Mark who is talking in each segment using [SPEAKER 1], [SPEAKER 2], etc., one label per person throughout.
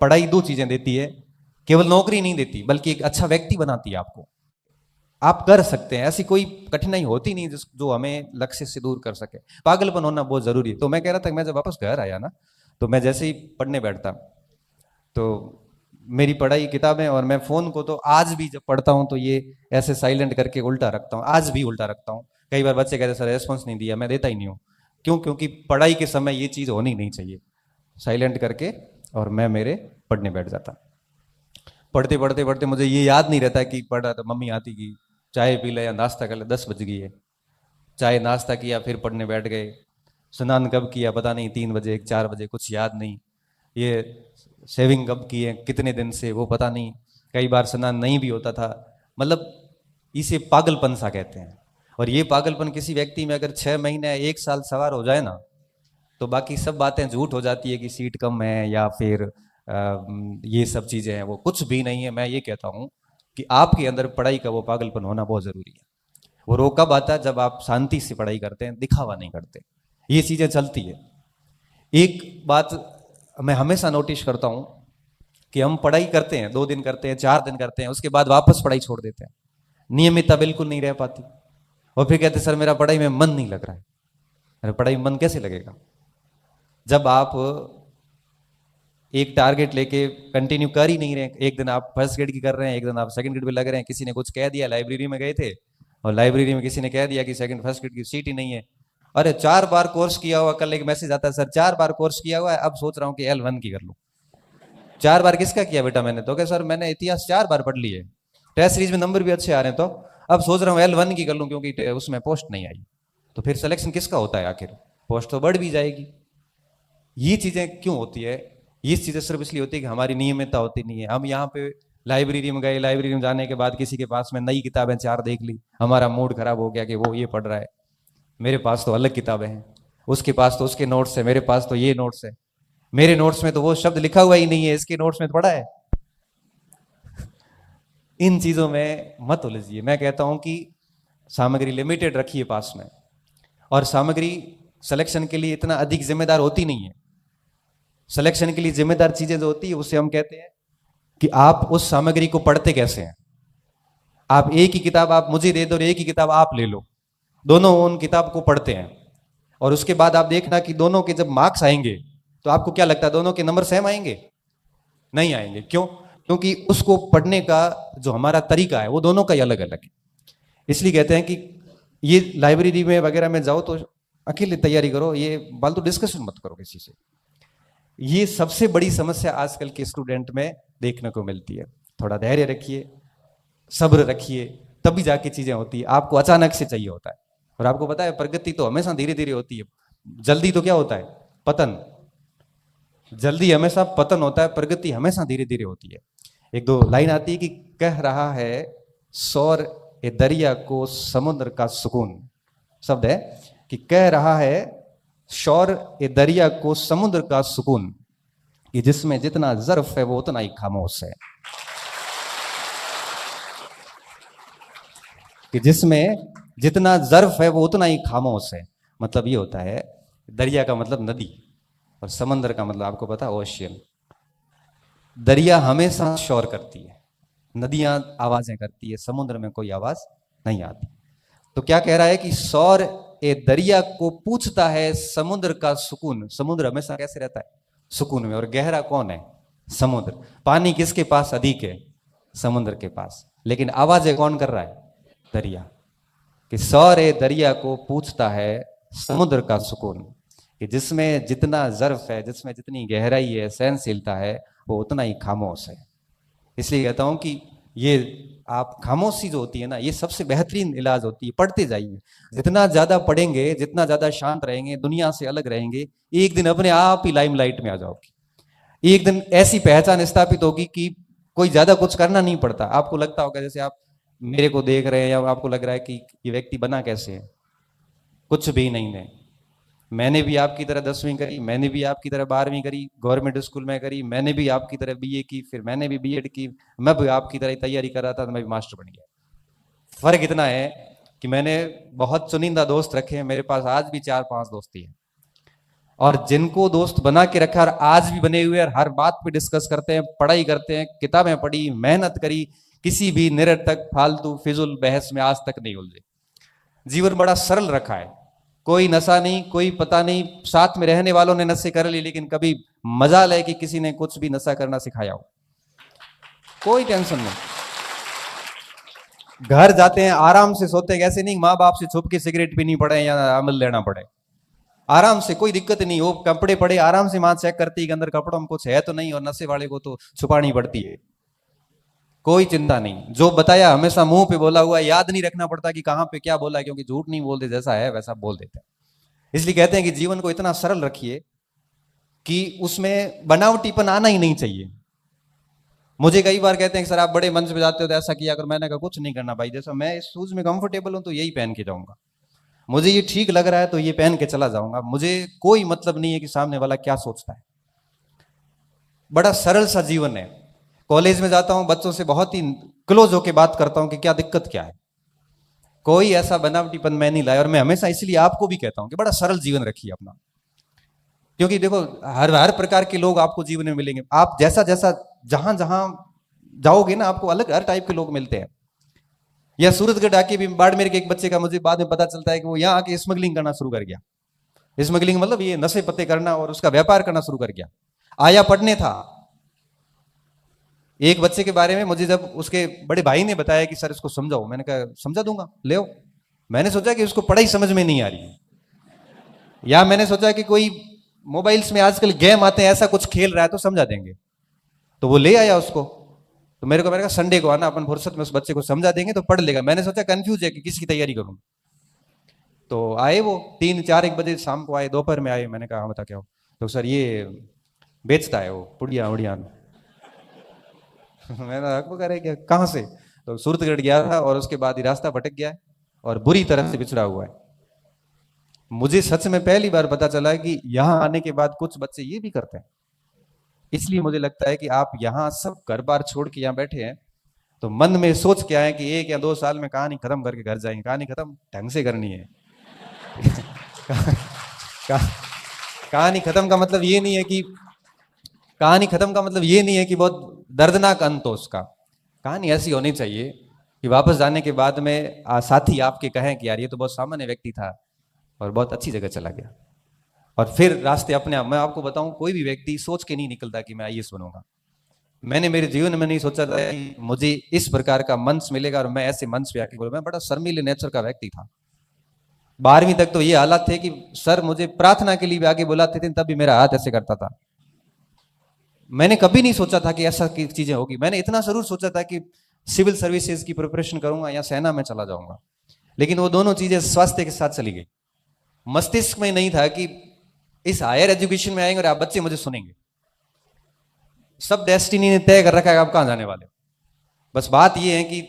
[SPEAKER 1] पढ़ाई दो चीजें देती है, केवल नौकरी नहीं देती बल्कि एक अच्छा व्यक्ति बनाती है आपको। आप कर सकते हैं, ऐसी कोई कठिनाई होती नहीं जो हमें लक्ष्य से दूर कर सके। पागलपन होना बहुत जरूरी है। तो मैं कह रहा था कि मैं जब वापस घर आया ना, तो मैं जैसे ही पढ़ने बैठता, तो मेरी पढ़ाई किताबें, और मैं फोन को तो आज भी जब पढ़ता हूँ तो ये ऐसे साइलेंट करके उल्टा रखता हूँ, आज भी उल्टा रखता हूँ। कई बार बच्चे कहते सर रेस्पॉन्स नहीं दिया, मैं देता ही नहीं हूँ। क्यों? क्योंकि पढ़ाई के समय ये चीज होनी नहीं चाहिए। साइलेंट करके और मैं मेरे पढ़ने बैठ जाता। पढ़ते पढ़ते पढ़ते मुझे ये याद नहीं रहता कि पढ़ रहा था, मम्मी आती की चाय पी ले या नाश्ता कर ले, 10 बज गई है, चाय नाश्ता किया फिर पढ़ने बैठ गए। स्नान कब किया पता नहीं, 3 बजे 4 बजे, कुछ याद नहीं। ये सेविंग कब की है, कितने दिन से, वो पता नहीं। कई बार स्नान नहीं भी होता था। मतलब इसे पागलपन सा कहते हैं। और ये पागलपन किसी व्यक्ति में अगर 6 महीने 1 साल सवार हो जाए ना, तो बाकी सब बातें झूठ हो जाती है कि सीट कम है या फिर ये सब चीजें हैं, वो कुछ भी नहीं है। मैं ये कहता हूं कि आपके अंदर पढ़ाई का वो पागलपन होना बहुत जरूरी है। वो रोग कब आता है? जब आप शांति से पढ़ाई करते हैं, दिखावा नहीं करते। ये चीजें चलती है। एक बात मैं हमेशा नोटिस करता हूं कि हम पढ़ाई करते हैं, 2 दिन करते हैं, 4 दिन करते हैं, उसके बाद वापस पढ़ाई छोड़ देते हैं। नियमितता बिल्कुल नहीं रह पाती। और फिर कहते सर मेरा पढ़ाई में मन नहीं लग रहा है। अरे पढ़ाई में मन कैसे लगेगा जब आप एक टारगेट लेके कंटिन्यू कर ही नहीं रहे? एक दिन आप फर्स्ट ग्रेड की कर रहे हैं, एक दिन आप सेकंड ग्रेड पे लग रहे हैं। किसी ने कुछ कह दिया, लाइब्रेरी में गए थे और लाइब्रेरी में किसी ने कह दिया कि सेकंड फर्स्ट ग्रेड की सीट ही नहीं है। अरे 4 बार कोर्स किया हुआ, कल एक मैसेज आता है सर 4 बार कोर्स किया हुआ है, अब सोच रहा हूँ कि L1 की कर लूँ। 4 बार किसका किया बेटा मैंने? तो क्या सर मैंने इतिहास 4 बार पढ़ ली है, टेस्ट सीरीज में नंबर भी अच्छे आ रहे हैं, तो अब सोच रहा हूँ L1 की कर लूँ क्योंकि उसमें पोस्ट नहीं आई। तो फिर सिलेक्शन किसका होता है आखिर? पोस्ट तो बढ़ भी जाएगी। ये चीजें क्यों होती है? ये चीजें सिर्फ इसलिए होती है कि हमारी नियमितता होती नहीं है। हम यहाँ पे लाइब्रेरी में गए, लाइब्रेरी में जाने के बाद किसी के पास में नई किताबें 4 देख ली, हमारा मूड खराब हो गया कि वो ये पढ़ रहा है, मेरे पास तो अलग किताबें हैं, उसके पास तो उसके नोट्स है, मेरे पास तो ये नोट्स है, मेरे नोट्स में तो वो शब्द लिखा हुआ ही नहीं है, इसके नोट्स में तो पढ़ा है। इन चीजों में मत उलझिए। मैं कहता हूं कि सामग्री लिमिटेड रखिए पास में, और सामग्री सिलेक्शन के लिए इतना अधिक जिम्मेदार होती नहीं है। सिलेक्शन के लिए जिम्मेदार चीजें जो होती है उसे हम कहते हैं कि आप उस सामग्री को पढ़ते कैसे हैं। आप एक ही किताब आप मुझे दे दो और एक ही किताब आप ले लो, दोनों उन किताब को पढ़ते हैं, और उसके बाद आप देखना कि दोनों के जब मार्क्स आएंगे तो आपको क्या लगता है दोनों के नंबर सेम आएंगे? नहीं आएंगे। क्यों? क्योंकि उसको पढ़ने का जो हमारा तरीका है वो दोनों का ही अलग अलग है। इसलिए कहते हैं कि ये लाइब्रेरी में वगैरह में जाओ तो अकेले तैयारी करो, ये फालतू डिस्कशन मत करो किसी से। ये सबसे बड़ी समस्या आजकल के स्टूडेंट में देखने को मिलती है। थोड़ा धैर्य रखिए, सब्र रखिए, तभी जाके चीजें होती है। आपको अचानक से चाहिए होता है, और आपको पता है प्रगति तो हमेशा धीरे धीरे होती है। जल्दी तो क्या होता है? पतन। जल्दी हमेशा पतन होता है, प्रगति हमेशा धीरे धीरे होती है। एक दो लाइन आती है कि कह रहा है सौर ए दरिया को समुद्र का सुकून। शब्द है कि कह रहा है शौर ए दरिया को समुद्र का सुकून, कि जिसमें जितना ज़र्फ है वो उतना ही खामोश है। कि जिसमें जितना ज़र्फ है वो उतना ही खामोश है। मतलब ये होता है, दरिया का मतलब नदी, और समंदर का मतलब आपको पता है ओशियन। दरिया हमेशा शोर करती है, नदियां आवाजें करती है, समुद्र में कोई आवाज नहीं आती। तो क्या कह रहा है कि सौर ए दरिया को पूछता है समुद्र का सुकून। समुद्र हमेशा कैसे रहता है? सुकून में। और गहरा कौन है? समुद्र। पानी किसके पास अधिक है? समुद्र के पास। लेकिन आवाजें कौन कर रहा है? दरिया। कि सौर ए दरिया को पूछता है समुद्र का सुकून, कि जिसमें जितना ज़र्फ है, जिसमें जितनी गहराई है, सहनशीलता है, वो उतना ही खामोश है। इसलिए कहता हूं कि ये आप खामोशी जो होती है ना, ये सबसे बेहतरीन इलाज होती है। पढ़ते जाइए, जितना ज्यादा पढ़ेंगे, जितना ज्यादा शांत रहेंगे, दुनिया से अलग रहेंगे, एक दिन अपने आप ही लाइमलाइट में आ जाओगे। एक दिन ऐसी पहचान स्थापित होगी कि कोई ज्यादा कुछ करना नहीं पड़ता। आपको लगता होगा जैसे आप मेरे को देख रहे हैं, या आपको लग रहा है कि ये व्यक्ति बना कैसे है? कुछ भी नहीं है। मैंने भी आपकी तरह 10वीं करी, मैंने भी आपकी तरह 12वीं करी, गवर्नमेंट स्कूल में करी, मैंने भी आपकी तरह बीए की, फिर मैंने भी बीएड की, मैं भी आपकी तरह तैयारी कर रहा था तो मैं भी मास्टर बन गया। फर्क इतना है कि मैंने बहुत चुनिंदा दोस्त रखे हैं, मेरे पास आज भी 4-5 दोस्ती है, और जिनको दोस्त बना के रखा और आज भी बने हुए और हर बात पे डिस्कस करते हैं, पढ़ाई करते हैं, किताबें पढ़ी, मेहनत करी, किसी भी निरर्थक फालतू फिजुल बहस में आज तक नहीं उलझे। जीवन बड़ा सरल रखा है, कोई नशा नहीं, कोई पता नहीं, साथ में रहने वालों ने नशे कर ली लेकिन कभी मजाल है कि किसी ने कुछ भी नशा करना सिखाया हो, कोई टेंशन नहीं। घर जाते हैं आराम से सोते हैं, ऐसे नहीं माँ बाप से छुप के सिगरेट पीनी पड़े या अमल लेना पड़े, आराम से, कोई दिक्कत नहीं। वो कपड़े पड़े आराम से माँ चेक करती है कि अंदर कपड़ों में कुछ है तो नहीं, और नशे वाले को तो छुपानी पड़ती है, कोई चिंता नहीं। जो बताया हमेशा मुंह पे बोला हुआ, याद नहीं रखना पड़ता कि कहां पे क्या बोला, क्योंकि झूठ नहीं बोलते, जैसा है वैसा बोल देते हैं। इसलिए कहते हैं कि जीवन को इतना सरल रखिए कि उसमें बनावटीपन आना ही नहीं चाहिए। मुझे कई बार कहते हैं कि सर आप बड़े मंच पे जाते हो तो ऐसा किया, अगर मैंने कहा कुछ नहीं करना भाई, जैसा मैं इस शूज में कंफर्टेबल हूं तो यही पहन के जाऊंगा, मुझे ये ठीक लग रहा है तो ये पहन के चला जाऊंगा, मुझे कोई मतलब नहीं है कि सामने वाला क्या सोचता है। बड़ा सरल सा जीवन है। कॉलेज में जाता हूं, बच्चों से बहुत ही क्लोज होकर बात करता हूं कि क्या दिक्कत क्या है, कोई ऐसा बनावटीपन मैं नहीं लाया। और मैं हमेशा इसलिए आपको भी कहता हूं कि बड़ा सरल जीवन रखिए अपना, क्योंकि देखो हर हर प्रकार के लोग आपको जीवन में मिलेंगे। आप जैसा जैसा जहां जहां जाओगे ना, आपको अलग हर टाइप के लोग मिलते हैं। या सूरतगढ़ आके भी बाड़मेर के एक बच्चे का मुझे बाद में पता चलता है कि वो यहाँ आके स्मगलिंग करना शुरू कर गया। स्मगलिंग मतलब ये नशे पत्ते करना और उसका व्यापार करना शुरू कर गया। आया पढ़ने था। एक बच्चे के बारे में मुझे जब उसके बड़े भाई ने बताया कि सर इसको समझाओ, मैंने कहा समझा दूंगा, ले आओ। मैंने सोचा कि उसको पढ़ाई समझ में नहीं आ रही है, या मैंने सोचा कि कोई मोबाइल्स में आजकल गेम आते हैं, ऐसा कुछ खेल रहा है तो समझा देंगे। तो वो ले आया उसको, तो मैंने कहा संडे को आना, अपन फुर्सत में उस बच्चे को समझा देंगे तो पढ़ लेगा। मैंने सोचा कंफ्यूज है कि किसकी तैयारी करूं। तो आए वो 3-4 बजे शाम को आए, दोपहर में आए। मैंने कहा हाँ बता क्या हो, तो सर ये बेचता है वो पुड़िया उड़िया। मैंने आपको कह रहे क्या, कहाँ से? तो सूरतगढ़ गया था और उसके बाद ही रास्ता भटक गया है और बुरी तरह से बिछड़ा हुआ है। मुझे सच में पहली बार पता चला कि यहां आने के बाद कुछ बच्चे ये भी करते हैं। इसलिए मुझे लगता है कि आप यहां सब घर बार छोड़ के यहां बैठे हैं तो मन में सोच के आए कि 1 या 2 साल में कहानी खत्म करके घर जाएंगे। कहानी खत्म ढंग से करनी है। कहानी खत्म का मतलब ये नहीं है कि कहानी खत्म का मतलब ये नहीं है कि बहुत दर्दनाक अंत हो उसका। कहानी ऐसी होनी चाहिए कि वापस जाने के बाद में साथी आपके कहें कि यार ये तो बहुत सामान्य व्यक्ति था और बहुत अच्छी जगह चला गया, और फिर रास्ते अपने आप। मैं आपको बताऊं, कोई भी व्यक्ति सोच के नहीं निकलता कि मैं आईएएस बनूंगा। मैंने मेरे जीवन में नहीं सोचा था कि मुझे इस प्रकार का मंच मिलेगा और मैं ऐसे मंच पे आके बोलूं। मैं बड़ा शर्मीले नेचर का व्यक्ति था। 12वीं तक तो ये हालात थे कि सर मुझे प्रार्थना के लिए भी आगे बुलाते थे, तब भी मेरा हाथ ऐसे करता था। मैंने कभी नहीं सोचा था कि ऐसा की चीजें होगी। मैंने इतना जरूर सोचा था कि सिविल सर्विसेज की प्रिपरेशन करूंगा या सेना में चला जाऊंगा, लेकिन वो दोनों चीजें स्वास्थ्य के साथ चली गई। मस्तिष्क में नहीं था कि इस हायर एजुकेशन में आएंगे और आप बच्चे मुझे सुनेंगे। सब डेस्टिनी ने तय कर रखा है आप कहां जाने वाले हो। बस बात यह है कि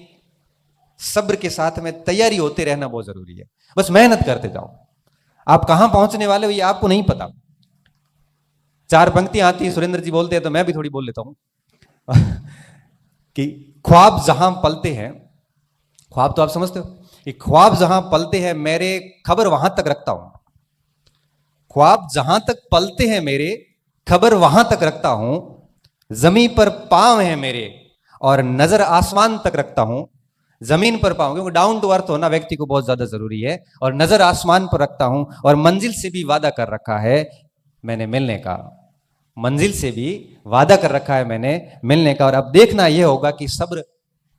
[SPEAKER 1] सब्र के साथ में तैयारी होते रहना बहुत जरूरी है। बस मेहनत करते जाओ। आप कहां पहुंचने वाले हो ये आपको नहीं पता। 4 पंक्तियां आती है, सुरेंद्र जी बोलते हैं तो मैं भी थोड़ी बोल लेता हूं कि ख्वाब जहां पलते हैं, ख्वाब तो आप समझते हो कि ख्वाब जहां पलते हैं मेरे, खबर वहां तक रखता हूं। ख्वाब जहां तक पलते हैं मेरे, खबर वहां तक रखता हूं। जमीन पर पांव है मेरे और नजर आसमान तक रखता हूं। जमीन पर पांव, क्योंकि डाउन टू अर्थ होना व्यक्ति को बहुत ज्यादा जरूरी है, और नजर आसमान पर रखता हूं। और मंजिल से भी वादा कर रखा है मैंने मिलने का। मंजिल से भी वादा कर रखा है मैंने मिलने का। और अब देखना यह होगा कि सब्र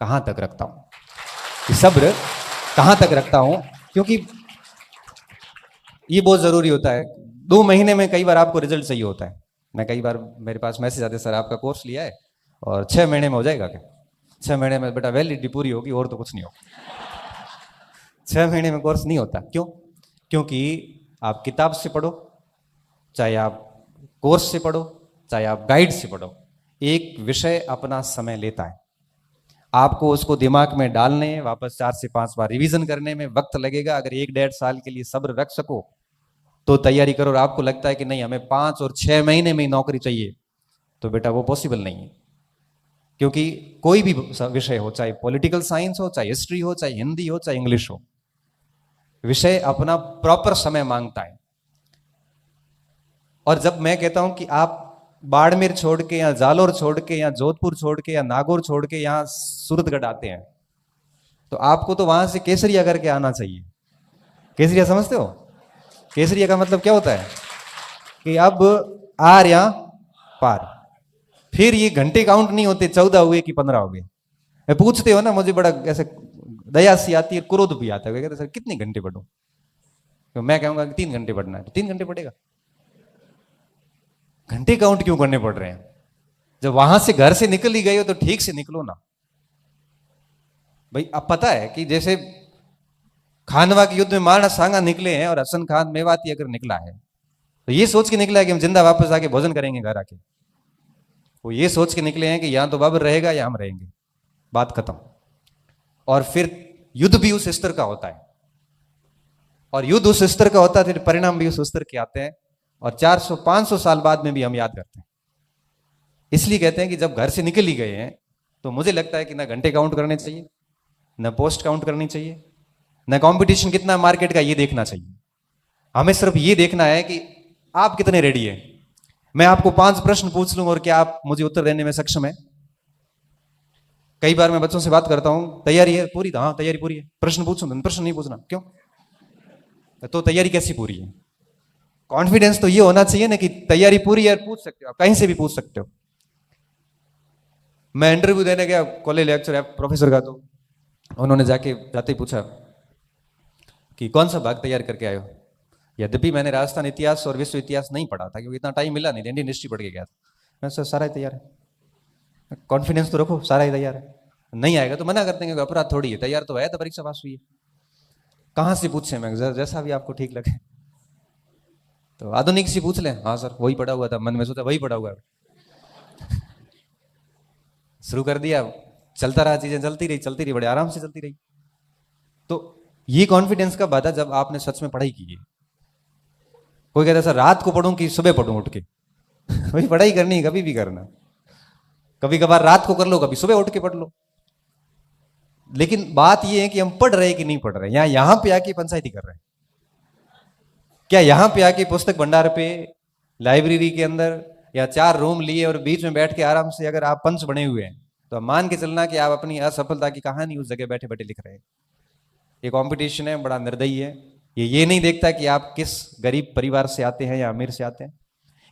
[SPEAKER 1] कहां तक रखता हूं, कि सब्र कहां तक रखता हूं, क्योंकि ये बहुत जरूरी होता है। 2 महीने में कई बार आपको रिजल्ट चाहिए होता है। मैं कई बार मेरे पास मैसेज आते सर आपका कोर्स लिया है और 6 महीने में हो जाएगा क्या? 6 महीने में बेटा वैलिडिटी पूरी होगी और तो कुछ नहीं होगा। 6 महीने में कोर्स नहीं होता। क्यों? क्योंकि आप किताब से पढ़ो, चाहे आप कोर्स से पढ़ो, चाहे आप गाइड से पढ़ो, एक विषय अपना समय लेता है। आपको उसको दिमाग में डालने, वापस 4 से 5 बार रिवीजन करने में वक्त लगेगा। अगर 1-1.5 साल के लिए सब्र रख सको तो तैयारी करो। और आपको लगता है कि नहीं हमें 5 और 6 महीने में ही नौकरी चाहिए, तो बेटा वो पॉसिबल नहीं है। क्योंकि कोई भी विषय हो, चाहे पॉलिटिकल साइंस हो, चाहे हिस्ट्री हो, चाहे हिंदी हो, चाहे इंग्लिश हो, विषय अपना प्रॉपर समय मांगता है। और जब मैं कहता हूं कि आप बाड़मेर छोड़ के या जालोर छोड़ के या जोधपुर छोड़ के या नागौर छोड़ के यहां सूरतगढ़ आते हैं, तो आपको तो वहां से केसरिया करके आना चाहिए। केसरिया समझते हो? केसरिया का मतलब क्या होता है कि अब आर या पार। फिर ये घंटे काउंट नहीं होते 14 हुए कि 15 हो गए। पूछते हो ना, मुझे बड़ा ऐसे दया सी आती है, क्रोध भी आता है। कहते सर कितने घंटे पढ़ूं? तो मैं कहूंगा कि 3 घंटे पढ़ना है, तो 3 घंटे पढ़ेगा। घंटे काउंट क्यों करने पड़ रहे हैं? जब वहां से घर से निकल ही गए हो तो ठीक से निकलो ना भाई। अब पता है कि जैसे खानवा के युद्ध में महाराणा सांगा निकले हैं और हसन खान मेवाती अगर निकला है, तो ये सोच के निकला है कि हम जिंदा वापस आके भोजन करेंगे घर आके। वो ये सोच के निकले हैं कि यहां तो बाबर रहेगा या हम रहेंगे, बात खत्म। और फिर युद्ध भी उस स्तर का होता है, और युद्ध उस स्तर का होता है, फिर परिणाम भी उस स्तर के आते हैं, और 400-500 साल बाद में भी हम याद करते हैं। इसलिए कहते हैं कि जब घर से निकल ही गए हैं, तो मुझे लगता है कि ना घंटे काउंट करने चाहिए, ना पोस्ट काउंट करनी चाहिए, ना कंपटीशन कितना मार्केट का ये देखना चाहिए। हमें सिर्फ ये देखना है कि आप कितने रेडी हैं। मैं आपको 5 प्रश्न पूछ लूंगा और क्या आप मुझे उत्तर देने में सक्षम है? कई बार मैं बच्चों से बात करता हूं, तैयारी है पूरी? हाँ तैयारी पूरी है। प्रश्न पूछूं? प्रश्न नहीं पूछना। क्यों? तो तैयारी कैसी पूरी है? कॉन्फिडेंस तो ये होना चाहिए ना कि तैयारी पूरी है, पूछ सकते हो, आप कहीं से भी पूछ सकते हो। मैं इंटरव्यू देने गया कॉलेज लेक्चर है प्रोफेसर का, तो उन्होंने जाते ही पूछा कि कौन सा भाग तैयार करके आए हो। यद्यपि मैंने राजस्थान इतिहास और विश्व इतिहास नहीं पढ़ा था, क्योंकि इतना टाइम मिला नहीं, इंडियन हिस्ट्री पढ़ के गया था। मैं सर सारा ही तैयार है। कॉन्फिडेंस तो रखो, सारा ही तैयार है। नहीं आएगा तो मना कर देंगे, अपराध थोड़ी है। तैयार तो है, तो परीक्षा पास हुई है। कहां से पूछे? मैं जैसा भी आपको ठीक लगे। तो आधुनिक से पूछ लें। हाँ सर वही पढ़ा हुआ था, मन में सोचा वही पढ़ा हुआ है। शुरू कर दिया, चलता रहा, चीजें चलती रही, बड़े आराम से चलती रही। तो ये कॉन्फिडेंस कब आता जब आपने सच में पढ़ाई की है। कोई कहता सर रात को पढ़ूं कि सुबह पढ़ूं उठ के? भाई पढ़ाई करनी है, कभी भी करना। कभी कभार रात को कर लो, कभी सुबह उठ के पढ़ लो। लेकिन बात यह है कि हम पढ़ रहे कि नहीं पढ़ रहे। यहां पे आके पंचायती कर रहे हैं क्या? यहां पे आके पुस्तक भंडार पे, लाइब्रेरी के अंदर, या 4 रूम लिए और बीच में बैठ के आराम से अगर आप पंच बने हुए हैं, तो मान के चलना कि आप अपनी असफलता की कहानी उस जगह बैठे बैठे लिख रहे हैं। ये कंपटीशन है, बड़ा निर्दयी है। ये नहीं देखता कि आप किस गरीब परिवार से आते हैं या अमीर से आते हैं।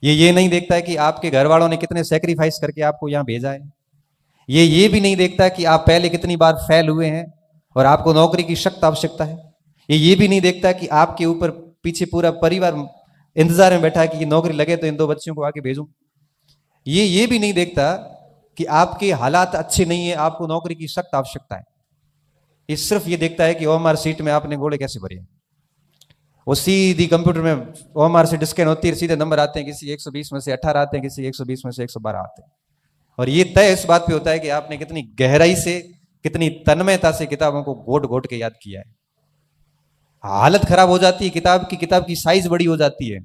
[SPEAKER 1] ये नहीं देखता है कि आपके घर वालों ने कितने सेक्रीफाइस करके आपको यहां भेजा है। ये भी नहीं देखता कि आप पहले कितनी बार फेल हुए हैं और आपको नौकरी की सख्त आवश्यकता है। ये भी नहीं देखता कि आपके ऊपर पीछे पूरा परिवार इंतजार में बैठा है कि नौकरी लगे तो इन 2 बच्चों को आके भेजूं। ये भी नहीं देखता कि आपके हालात अच्छे नहीं है, आपको नौकरी की सख्त आवश्यकता है। ये सिर्फ ये देखता है कि ओएमआर सीट में आपने घोड़े कैसे भरे। वो सीधी कंप्यूटर में ओएमआर सीट स्कैन होती है, सीधे नंबर आते हैं, किसी 120 में से 18 आते हैं, किसी 120 में से 112 आते हैं। और ये तय इस बात पे होता है कि आपने कितनी गहराई से, कितनी तन्मयता से किताबों को घोट घोट के याद किया है। हालत खराब हो जाती है किताब की साइज बड़ी हो जाती है।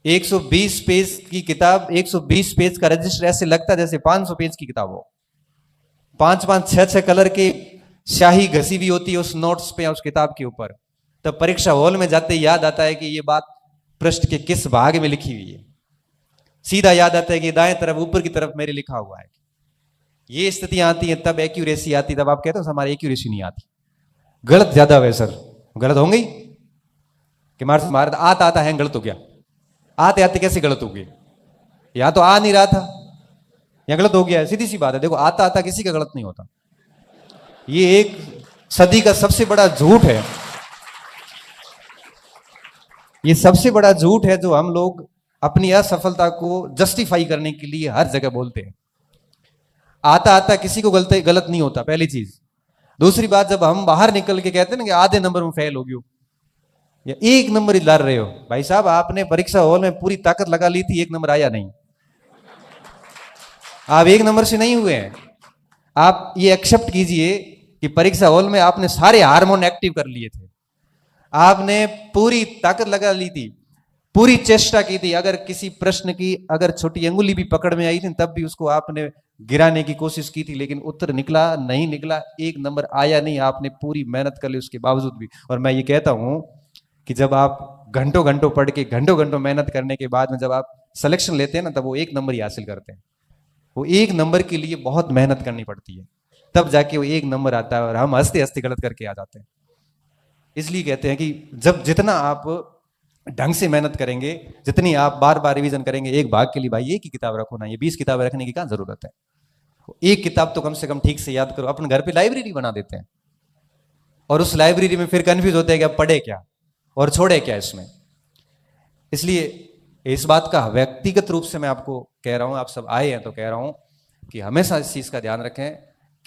[SPEAKER 1] 120 पेज की किताब, 120 पेज का रजिस्टर ऐसे लगता है जैसे 500 पेज की किताब हो। 5-5, 6-6 कलर की स्याही घसी हुई होती है उस नोट्स पे या उस किताब के ऊपर। तब परीक्षा हॉल में जाते ही याद आता है कि ये बात पृष्ठ के किस भाग में लिखी हुई है। सीधा याद आता है कि दाएं तरफ ऊपर की तरफ मेरे लिखा हुआ है। ये स्थितियां आती हैं, तब एक्यूरेसी आती। तब आप कहते हो हमारी एक्यूरेसी नहीं आती, गलत ज्यादा हुए सर। गलत होंगे कि मार आता है, गलत हो गया। आते आते कैसे गलत हो गया? या तो आ नहीं रहा था या गलत हो गया। सीधी सी बात है। देखो आता किसी का गलत नहीं होता। ये एक सदी का सबसे बड़ा झूठ है। ये सबसे बड़ा झूठ है जो हम लोग अपनी असफलता को जस्टिफाई करने के लिए हर जगह बोलते हैं। आता किसी को गलत नहीं होता, पहली चीज। दूसरी बात, जब हम बाहर निकल के कहते हैं ना कि आधे नंबर में फेल हो गयो या 1 नंबर ही लार रहे हो, भाई साहब आपने परीक्षा हॉल में पूरी ताकत लगा ली थी, 1 नंबर आया नहीं। आप 1 नंबर से नहीं हुए हैं। आप ये एक्सेप्ट कीजिए कि परीक्षा हॉल में आपने सारे हार्मोन एक्टिव कर लिए थे, आपने पूरी ताकत लगा ली थी, पूरी चेष्टा की थी। अगर किसी प्रश्न की अगर छोटी अंगुली भी पकड़ में आई थी, तब भी उसको आपने गिराने की कोशिश की थी, लेकिन उत्तर निकला नहीं निकला, 1 नंबर आया नहीं। आपने पूरी मेहनत कर ली उसके बावजूद भी। और मैं ये कहता हूं कि जब आप घंटों घंटों पढ़ के घंटों घंटों मेहनत करने के बाद में जब आप सिलेक्शन लेते हैं ना, तब वो 1 नंबर ही हासिल करते हैं। वो 1 नंबर के लिए बहुत मेहनत करनी पड़ती है, तब जाके वो 1 नंबर आता है, और हम हंसते हंसते गलत करके आ जाते हैं। इसलिए कहते हैं कि जब जितना आप ढंग से मेहनत करेंगे, जितनी आप बार बार रिवीजन करेंगे, एक भाग के लिए भाई एक ही किताब रखो ना, ये 20 किताबें रखने की क्या जरूरत है। एक किताब तो कम से कम ठीक से याद करो। अपन घर पे लाइब्रेरी बना देते हैं, और उस लाइब्रेरी में फिर कंफ्यूज होते हैं कि अब पढ़े क्या और छोड़े क्या इसमें। इसलिए इस बात का व्यक्तिगत रूप से मैं आपको कह रहा हूं, आप सब आए हैं तो कह रहा हूं कि हमेशा इस चीज का ध्यान रखें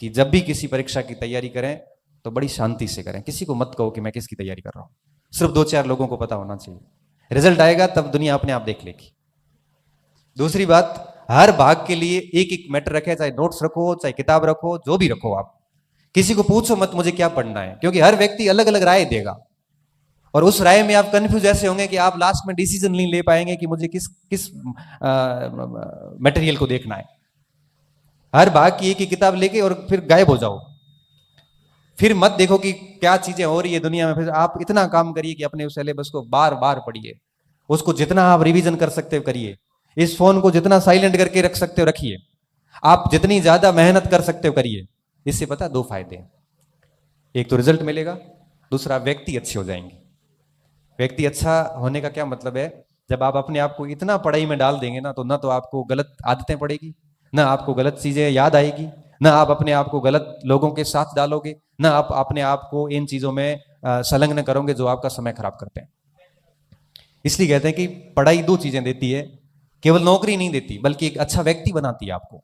[SPEAKER 1] कि जब भी किसी परीक्षा की तैयारी करें तो बड़ी शांति से करें। किसी को मत कहो कि मैं किसकी तैयारी कर रहा हूं, सिर्फ 2-4 लोगों को पता होना चाहिए। रिजल्ट आएगा तब दुनिया अपने आप देख लेगी। दूसरी बात, हर भाग के लिए एक एक मैटर रखे, चाहे नोट्स रखो, चाहे किताब रखो, जो भी रखो। आप किसी को पूछो मत मुझे क्या पढ़ना है, क्योंकि हर व्यक्ति अलग अलग राय देगा, और उस राय में आप कंफ्यूज ऐसे होंगे कि आप लास्ट में डिसीजन नहीं ले पाएंगे कि मुझे किस किस मटेरियल को देखना है। हर भाग की एक ही किताब लेके और फिर गायब हो जाओ, फिर मत देखो कि क्या चीजें हो रही है दुनिया में। फिर आप इतना काम करिए कि अपने उस सिलेबस को बार बार पढ़िए, उसको जितना आप रिवीजन कर सकते हो करिए, इस फोन को जितना साइलेंट करके रख सकते हो रखिए, आप जितनी ज्यादा मेहनत कर सकते हो करिए। इससे पता 2 फायदे हैं, एक तो रिजल्ट मिलेगा, दूसरा व्यक्ति अच्छे हो जाएंगे। व्यक्ति अच्छा होने का क्या मतलब है, जब आप अपने आप को इतना पढ़ाई में डाल देंगे ना, तो ना तो आपको गलत आदतें पड़ेगी, ना आपको गलत चीजें याद आएगी, ना आप अपने आप को गलत लोगों के साथ डालोगे, ना आप अपने आप को इन चीजों में संलग्न करोगे जो आपका समय खराब करते हैं। इसलिए कहते हैं कि पढ़ाई 2 चीजें देती है, केवल नौकरी नहीं देती बल्कि एक अच्छा व्यक्ति बनाती है आपको।